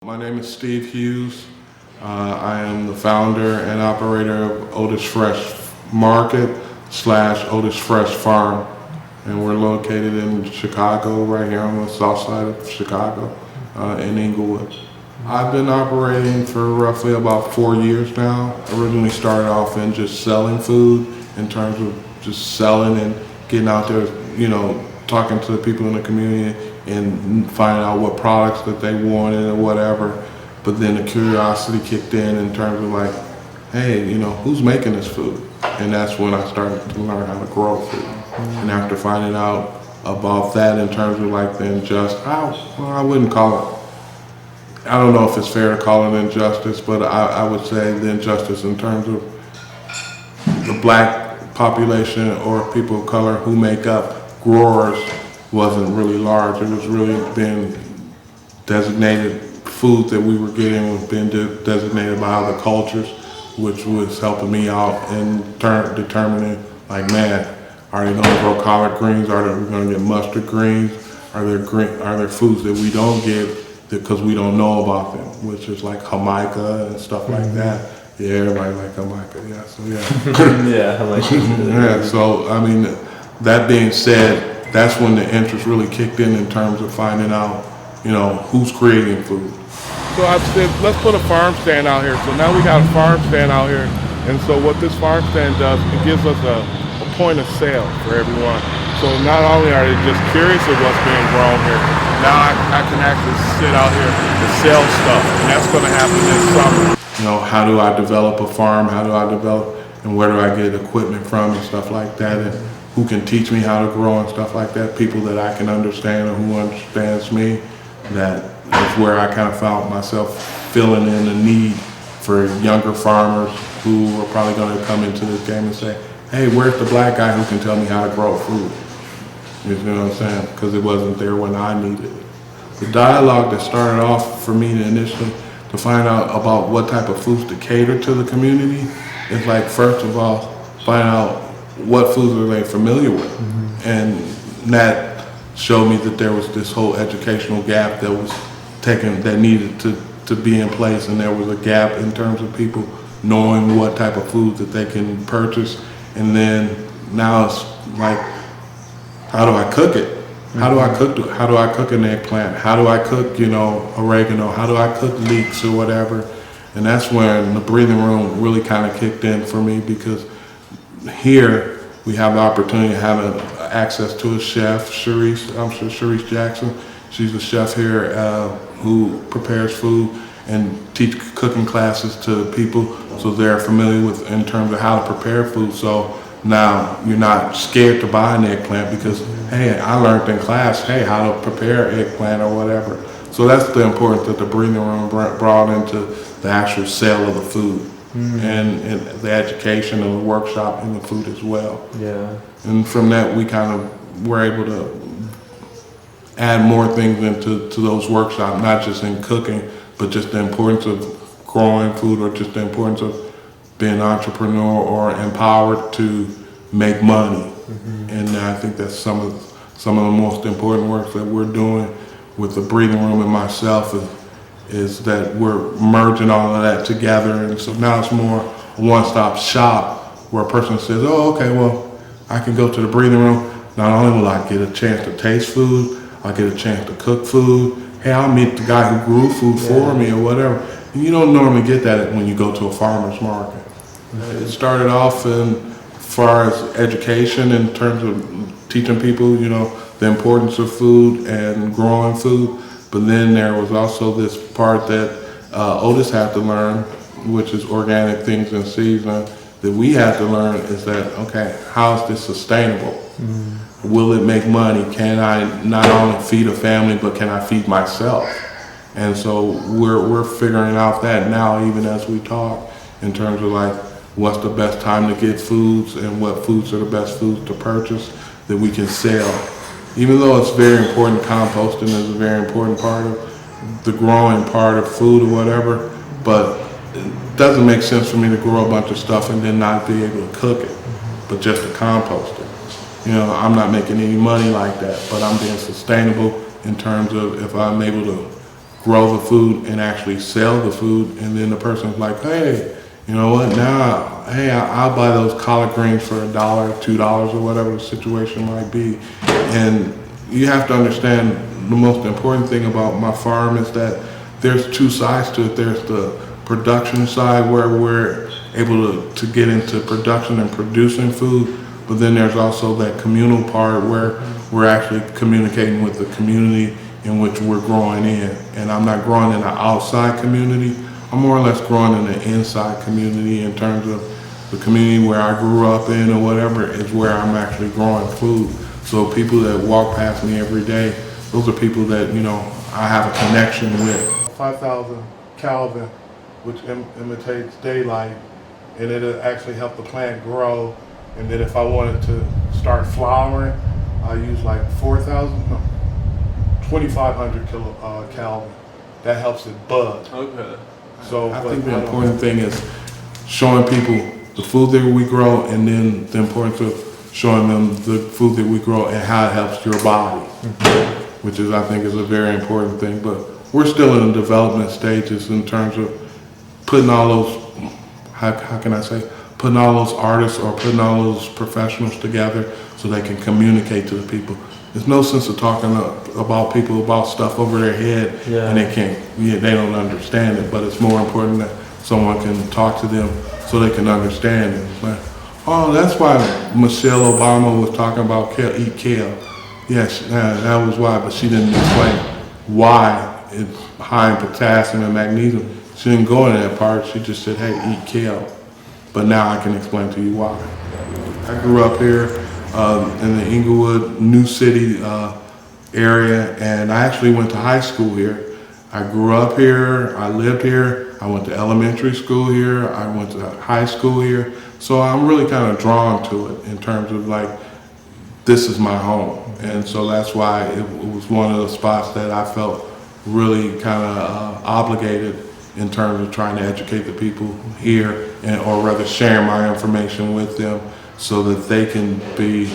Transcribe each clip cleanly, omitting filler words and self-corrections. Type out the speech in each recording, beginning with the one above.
My name is Steve Hughes. I am the founder and operator of Otis Fresh Market slash Otis Fresh Farm. And we're located in Chicago, right here on the south side of Chicago, in Inglewood. I've been operating for roughly about 4 years now. Originally started off in just selling food, in terms of just selling and getting out there, talking to the people in the community and finding out what products that they wanted or whatever. But then the curiosity kicked in terms of like, hey, who's making this food? And that's when I started to learn how to grow food. And after finding out about that in terms of like the injustice, I wouldn't call it, I don't know if it's fair to call it injustice, but I would say the injustice in terms of the black population or people of color who make up growers wasn't really large. It was really being designated food that we were getting was being designated by other cultures, which was helping me out in determining, like, man, are they gonna grow collard greens? Are they gonna get mustard greens? Are there foods that we don't get because we don't know about them, which is like Jamaica and stuff like that. Yeah, everybody like Jamaica, yeah, so yeah. Yeah, Jamaica. Yeah, so I mean, that being said, that's when the interest really kicked in terms of finding out, who's creating food. So I said, let's put a farm stand out here. So now we got a farm stand out here. And so what this farm stand does, it gives us a point of sale for everyone. So not only are they just curious of what's being grown here, now I can actually sit out here and sell stuff. And that's going to happen this summer. How do I develop a farm? How do I develop, and where do I get equipment from and stuff like that? And who can teach me how to grow and stuff like that? People that I can understand or who understands me. That is where I kind of found myself filling in the need for younger farmers who are probably going to come into this game and say, hey, where's the black guy who can tell me how to grow food? You know what I'm saying? Because it wasn't there when I needed it. The dialogue that started off for me initially to find out about what type of foods to cater to the community is like, first of all, find out what foods are they familiar with. Mm-hmm. And that showed me that there was this whole educational gap that was that needed to be in place, and there was a gap in terms of people knowing what type of food that they can purchase. And then now it's like, how do I cook it? How do I cook an eggplant? How do I cook, oregano? How do I cook leeks or whatever? And that's when the breathing room really kind of kicked in for me, because here we have the opportunity to have access to a chef, Sharice Jackson. She's a chef here who prepares food and teach cooking classes to people so they're familiar with in terms of how to prepare food. So now you're not scared to buy an eggplant because, hey, I learned in class, hey, how to prepare eggplant or whatever. So that's the importance that the breathing room brought into the actual sale of the food. And the education and the workshop and the food as well. Yeah. And from that, we kind of were able to add more things into those workshops, not just in cooking, but just the importance of growing food, or just the importance of being an entrepreneur or empowered to make money. Mm-hmm. And I think that's some of the most important work that we're doing with the breathing room and myself is that we're merging all of that together. And so now it's more a one-stop shop where a person says, oh, okay, well, I can go to the breathing room. Not only will I get a chance to taste food, I'll get a chance to cook food. Hey, I'll meet the guy who grew food for me or whatever. And you don't normally get that when you go to a farmer's market. It started off as far as education in terms of teaching people, the importance of food and growing food. But then there was also this part that Otis had to learn, which is organic things in season, that we had to learn is that, okay, how is this sustainable? Mm-hmm. Will it make money? Can I not only feed a family, but can I feed myself? And so we're figuring out that now, even as we talk, in terms of like, what's the best time to get foods and what foods are the best foods to purchase that we can sell. Even though it's very important, composting is a very important part of the growing part of food or whatever, but it doesn't make sense for me to grow a bunch of stuff and then not be able to cook it, but just to compost it. I'm not making any money like that, but I'm being sustainable in terms of if I'm able to grow the food and actually sell the food, and then the person's like, hey, you know what, now, hey, I'll buy those collard greens for $1, $2, or whatever the situation might be. And you have to understand the most important thing about my farm is that there's two sides to it. There's the production side where we're able to get into production and producing food, but then there's also that communal part where we're actually communicating with the community in which we're growing in. And I'm not growing in the outside community, I'm more or less growing in the inside community in terms of the community where I grew up in or whatever is where I'm actually growing food. So people that walk past me every day, those are people that, you know, I have a connection with. 5,000 Kelvin, which imitates daylight, and it'll actually help the plant grow. And then if I wanted to start flowering, I use like 2,500 Kelvin. That helps it bud. Okay. So I think the important thing is showing people the food that we grow, and then the importance of showing them the food that we grow and how it helps your body, which is, I think, is a very important thing. But we're still in the development stages in terms of putting all those, how can I say, putting all those artists or putting all those professionals together so they can communicate to the people. There's no sense of talking about people about stuff over their head and they don't understand it, but it's more important that someone can talk to them so they can understand it. Like, oh, that's why Michelle Obama was talking about eat kale. Yes, that was why, but she didn't explain why it's high in potassium and magnesium. She didn't go into that part, she just said, hey, eat kale. But now I can explain to you why. I grew up here in the Inglewood, New City area, and I actually went to high school here. I grew up here, I lived here, I went to elementary school here, I went to high school here. So I'm really kind of drawn to it in terms of like, this is my home. And so that's why it was one of the spots that I felt really kind of obligated in terms of trying to educate the people here, or rather sharing my information with them so that they can be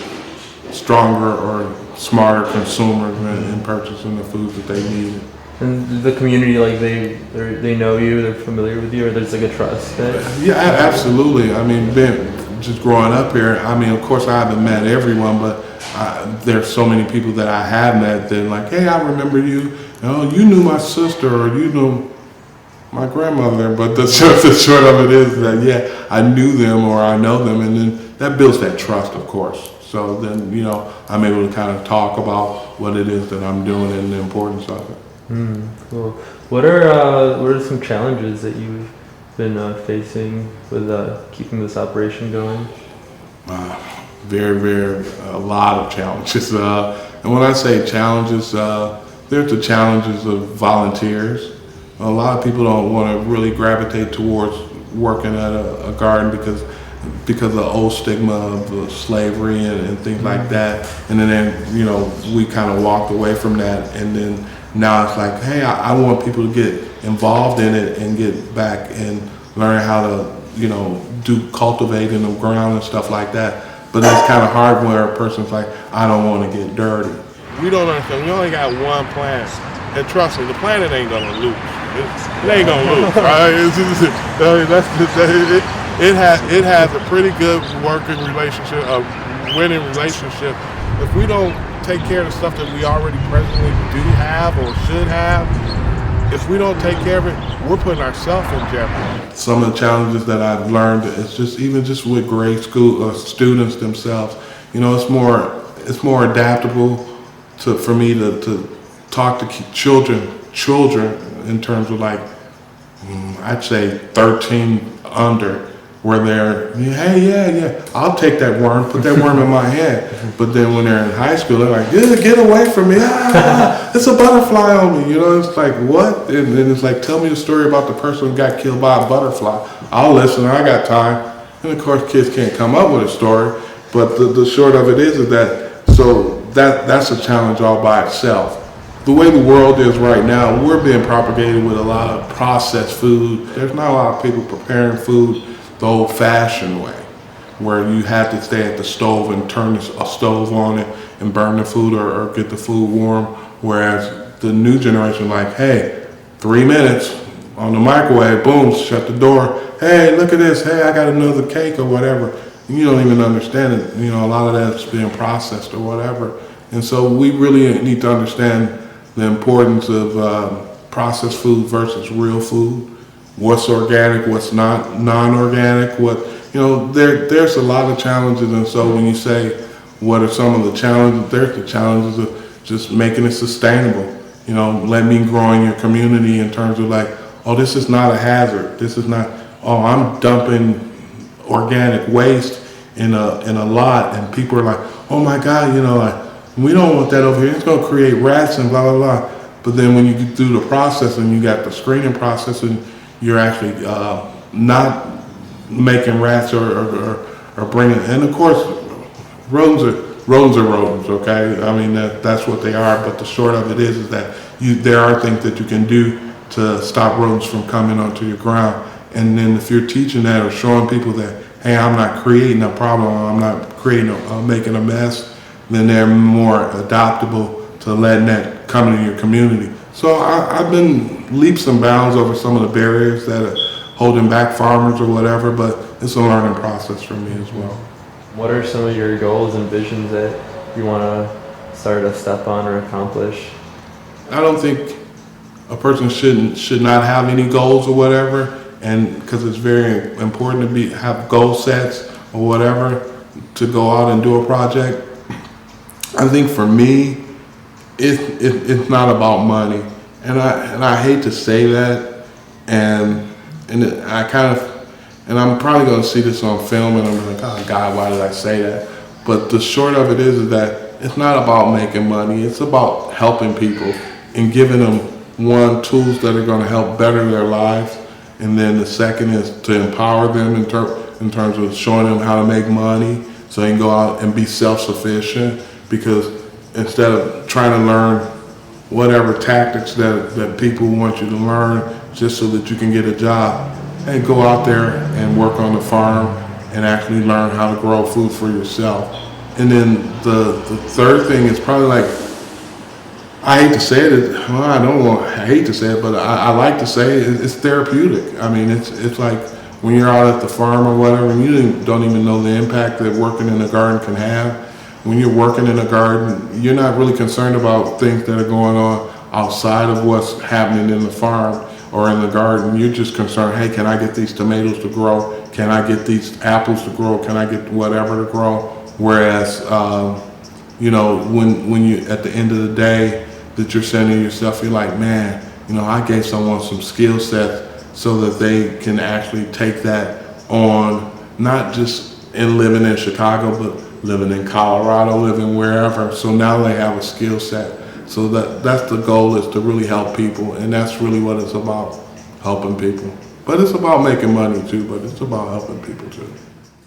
stronger or smarter consumers in purchasing the foods that they need. And the community, like they know you, they're familiar with you, or there's like a trust there? Yeah, absolutely. I mean, just growing up here, I mean, of course I haven't met everyone, but there's so many people that I have met that like, hey, I remember you. You knew my sister, or you knew my grandmother. But the short of it is that, yeah, I knew them or I know them, and then that builds that trust, of course. So then, you know, I'm able to kind of talk about what it is that I'm doing and the importance of it. Cool. What are some challenges that you've been facing with keeping this operation going? Very, a lot of challenges. And when I say challenges, there's the challenges of volunteers. A lot of people don't want to really gravitate towards working at a garden because of the old stigma of slavery and things like that. And then, you know, we kind of walked away from that, and then now it's like, hey, I want people to get involved in it and get back and learn how to, you know, do cultivating the ground and stuff like that. But it's kind of hard where a person's like, I don't want to get dirty. We don't understand. We only got one planet, and trust me, the planet ain't gonna lose. It ain't gonna lose, right? It has a pretty good working relationship, a winning relationship. If we don't take care of the stuff that we already presently do have or should have, if we don't take care of it, we're putting ourselves in jeopardy. Some of the challenges that I've learned is just with grade school students themselves. You know, it's more adaptable for me to talk to children in terms of like, I'd say 13 under, where they're, hey, yeah, I'll take that worm, put that worm in my hand. But then when they're in high school, they're like, yeah, get away from me, it's a butterfly on me. You know, it's like, what? And then it's like, tell me the story about the person who got killed by a butterfly. I'll listen, I got time. And of course, kids can't come up with a story, but the short of it is that's a challenge all by itself. The way the world is right now, we're being propagated with a lot of processed food. There's not a lot of people preparing food the old-fashioned way, where you have to stay at the stove and turn the stove on it and burn the food or get the food warm. Whereas the new generation, like, hey, 3 minutes on the microwave, boom, shut the door. Hey, look at this. Hey, I got another cake or whatever. You don't even understand it. A lot of that's being processed or whatever. And so we really need to understand the importance of processed food versus real food. What's organic, what's not non-organic, there's a lot of challenges. And so when you say, what are some of the challenges? There's the challenges of just making it sustainable. Let me grow in your community in terms of like, oh, this is not a hazard. This is not, oh, I'm dumping organic waste in a lot, and people are like, oh my God, we don't want that over here. It's going to create rats and blah, blah, blah. But then when you get through the process and you got the screening process and you're actually not making rats or bringing, and of course, rodents are rodents, okay? I mean, that's what they are, but the short of it is that there are things that you can do to stop rodents from coming onto your ground. And then if you're teaching that or showing people that, hey, I'm not creating a problem, I'm not making a mess, then they're more adaptable to letting that come into your community. So I've been leaps and bounds over some of the barriers that are holding back farmers or whatever, but it's a learning process for me as well. What are some of your goals and visions that you want to start a step on or accomplish? I don't think a person should not have any goals or whatever, and because it's very important to have goal sets or whatever to go out and do a project. I think for me, it's not about money, and I hate to say that, and I'm probably going to see this on film, and I'm like, oh God, why did I say that? But the short of it is that it's not about making money. It's about helping people and giving them, one, tools that are going to help better their lives, and then the second is to empower them in terms of showing them how to make money so they can go out and be self-sufficient. Because instead of trying to learn whatever tactics that people want you to learn just so that you can get a job, hey, go out there and work on the farm and actually learn how to grow food for yourself. And then the third thing is probably like, I hate to say it, I hate to say it, but I like to say it, it's therapeutic. I mean, it's like when you're out at the farm or whatever, and you don't even know the impact that working in a garden can have. When you're working in a garden, you're not really concerned about things that are going on outside of what's happening in the farm or in the garden. You're just concerned, hey, can I get these tomatoes to grow? Can I get these apples to grow? Can I get whatever to grow? Whereas, when you, at the end of the day, that you're saying to yourself, you're like, man, I gave someone some skill sets so that they can actually take that on, not just in living in Chicago, but living in Colorado, living wherever. So now they have a skill set. So that's the goal, is to really help people. And that's really what it's about, helping people. But it's about making money too, but it's about helping people too.